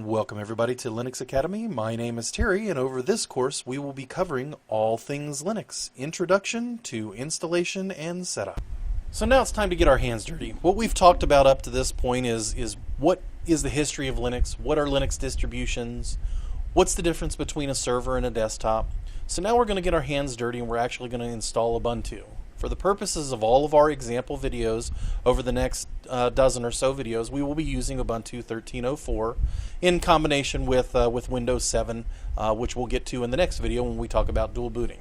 Welcome everybody to Linux Academy. My name is Terry, and over this course we will be covering all things Linux, introduction to installation and setup. So now it's time to get our hands dirty. What we've talked about up to this point is what is the history of Linux, what are Linux distributions, what's the difference between a server and a desktop. So now we're going to get our hands dirty and we're actually going to install Ubuntu. For the purposes of all of our example videos over the next dozen or so videos, we will be using Ubuntu 13.04 in combination with Windows 7, which we'll get to in the next video when we talk about dual booting.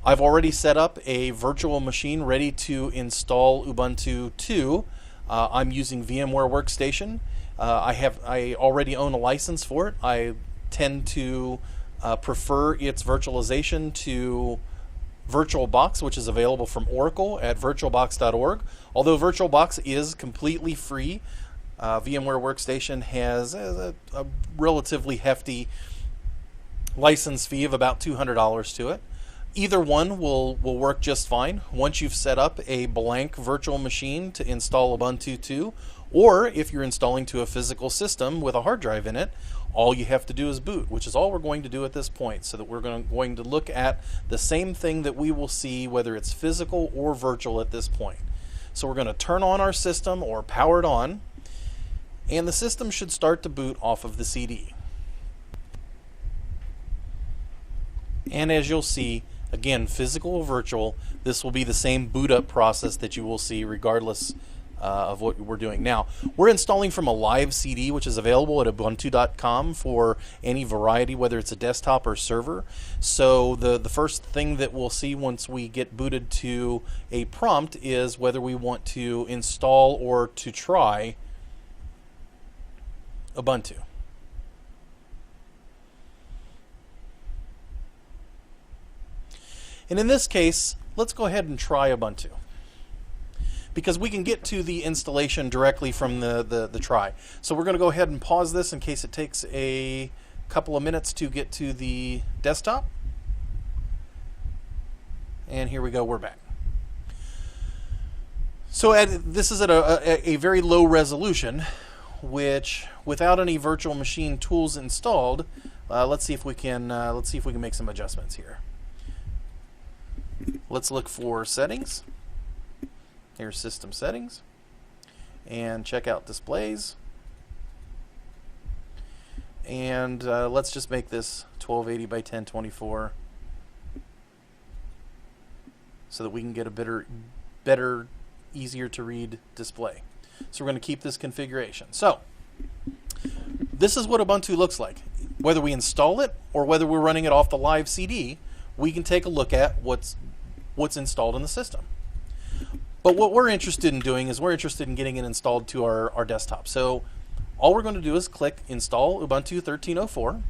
I've already set up a virtual machine ready to install Ubuntu 2. I'm using VMware Workstation. I already own a license for it. I tend to prefer its virtualization to VirtualBox, which is available from Oracle at virtualbox.org. Although VirtualBox is completely free, VMware Workstation has a relatively hefty license fee of about $200 to it. Either one will work just fine once you've set up a blank virtual machine to install Ubuntu 2, or if you're installing to a physical system with a hard drive in it, all you have to do is boot, which is all we're going to do at this point, so that we're going to look at the same thing that we will see whether it's physical or virtual at this point. So we're going to turn on our system or power it on, and the system should start to boot off of the CD. And as you'll see, again, physical or virtual, this will be the same boot up process that you will see regardless of what we're doing. Now, we're installing from a live CD, which is available at ubuntu.com for any variety, whether it's a desktop or server. So the first thing that we'll see once we get booted to a prompt is whether we want to install or to try Ubuntu. And in this case, let's go ahead and try Ubuntu, because we can get to the installation directly from the try. So we're going to go ahead and pause this in case it takes a couple of minutes to get to the desktop. And here we go, we're back. So this is at a very low resolution, which without any virtual machine tools installed, let's see if we can make some adjustments here. Let's look for settings. Here's system settings, and check out displays, and let's just make this 1280 by 1024 so that we can get a better, easier to read display. So we're going to keep this configuration. So this is what Ubuntu looks like. Whether we install it or whether we're running it off the live CD, we can take a look at what's installed in the system. But what we're interested in doing is we're interested in getting it installed to our desktop. So all we're going to do is click Install Ubuntu 13.04,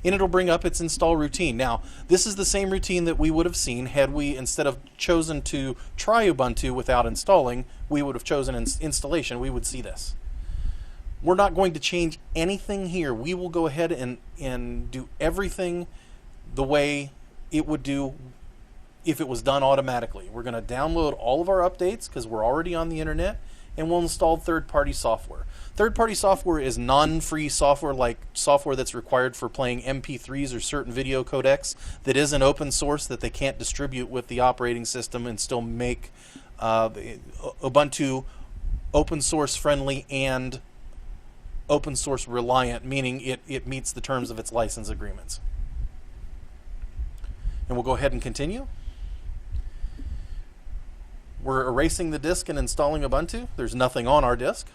and it'll bring up its install routine. Now, this is the same routine that we would have seen had we, instead of chosen to try Ubuntu without installing, we would have chosen installation. We would see this. We're not going to change anything here. We will go ahead and do everything the way it would do if it was done automatically. We're going to download all of our updates because we're already on the internet, and we'll install third-party software. Third-party software is non-free software, like software that's required for playing MP3s or certain video codecs that isn't open source, that they can't distribute with the operating system and still make Ubuntu open source friendly and open source reliant, meaning it meets the terms of its license agreements. And we'll go ahead and continue. We're erasing the disk and installing Ubuntu. There's nothing on our disk.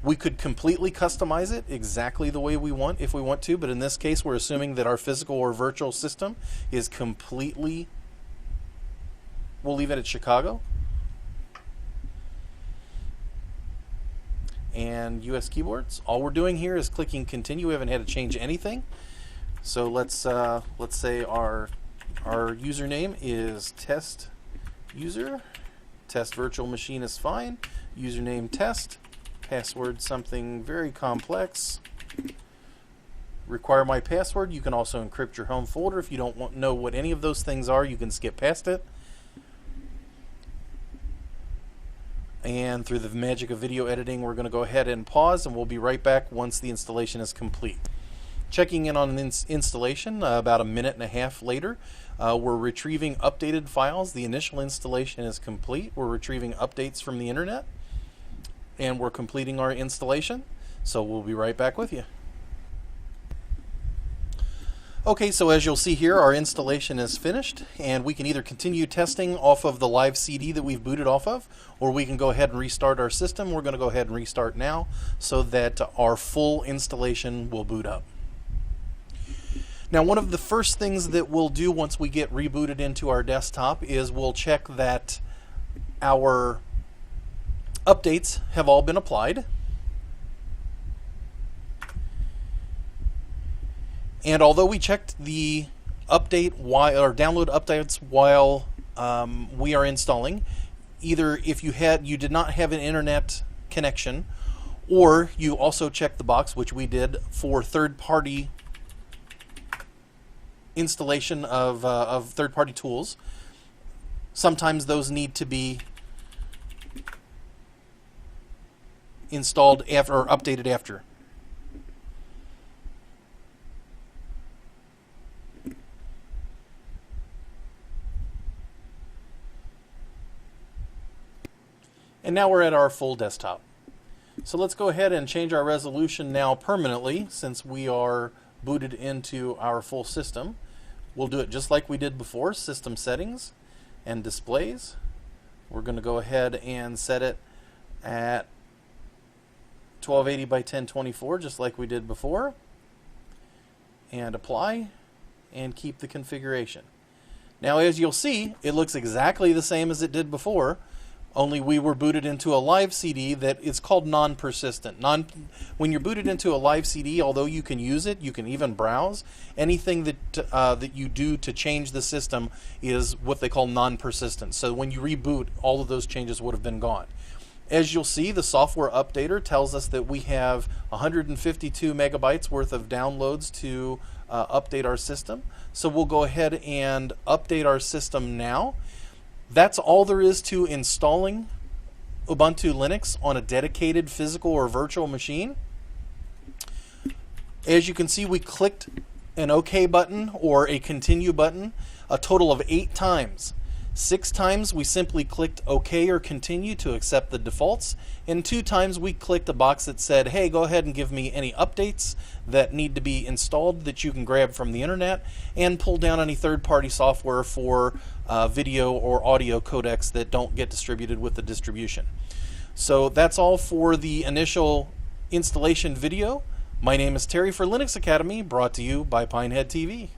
We could completely customize it exactly the way we want if we want to, but in this case we're assuming that our physical or virtual system is completely, we'll leave it at Chicago. And US keyboards. All we're doing here is clicking continue. We haven't had to change anything. So let's say our username is test user. Test virtual machine is fine. Username test. Password something very complex. Require my password. You can also encrypt your home folder. If you don't know what any of those things are, you can skip past it. and through the magic of video editing, we're going to go ahead and pause, and we'll be right back once the installation is complete. Checking in on an installation about a minute and a half later. We're retrieving updated files. The initial installation is complete. We're retrieving updates from the internet, and we're completing our installation. So we'll be right back with you. Okay, so as you'll see here, our installation is finished, and we can either continue testing off of the live CD that we've booted off of, or we can go ahead and restart our system. We're going to go ahead and restart now so that our full installation will boot up. Now, one of the first things that we'll do once we get rebooted into our desktop is we'll check that our updates have all been applied. And although we checked the update while, or download updates while we are installing, either if you did not have an internet connection, or you also checked the box, which we did, for third-party installation of third-party tools. Sometimes those need to be installed after or updated after. And now we're at our full desktop. So let's go ahead and change our resolution now permanently, since we are booted into our full system. We'll do it just like we did before, System Settings and Displays. We're going to go ahead and set it at 1280 by 1024, just like we did before. And Apply, and keep the configuration. Now, as you'll see, it looks exactly the same as it did before, only we were booted into a live CD that is called non-persistent. When you're booted into a live CD, although you can use it, you can even browse, anything that you do to change the system is what they call non-persistent. So when you reboot, all of those changes would have been gone. As you'll see, the software updater tells us that we have 152 megabytes worth of downloads to update our system. So we'll go ahead and update our system now. That's all there is to installing Ubuntu Linux on a dedicated physical or virtual machine. As you can see, we clicked an OK button or a continue button a total of 8 times. 6 times we simply clicked OK or continue to accept the defaults, and 2 times we clicked a box that said, hey, go ahead and give me any updates that need to be installed that you can grab from the internet, and pull down any third-party software for video or audio codecs that don't get distributed with the distribution. So that's all for the initial installation video. My name is Terry for Linux Academy, brought to you by Pinehead TV.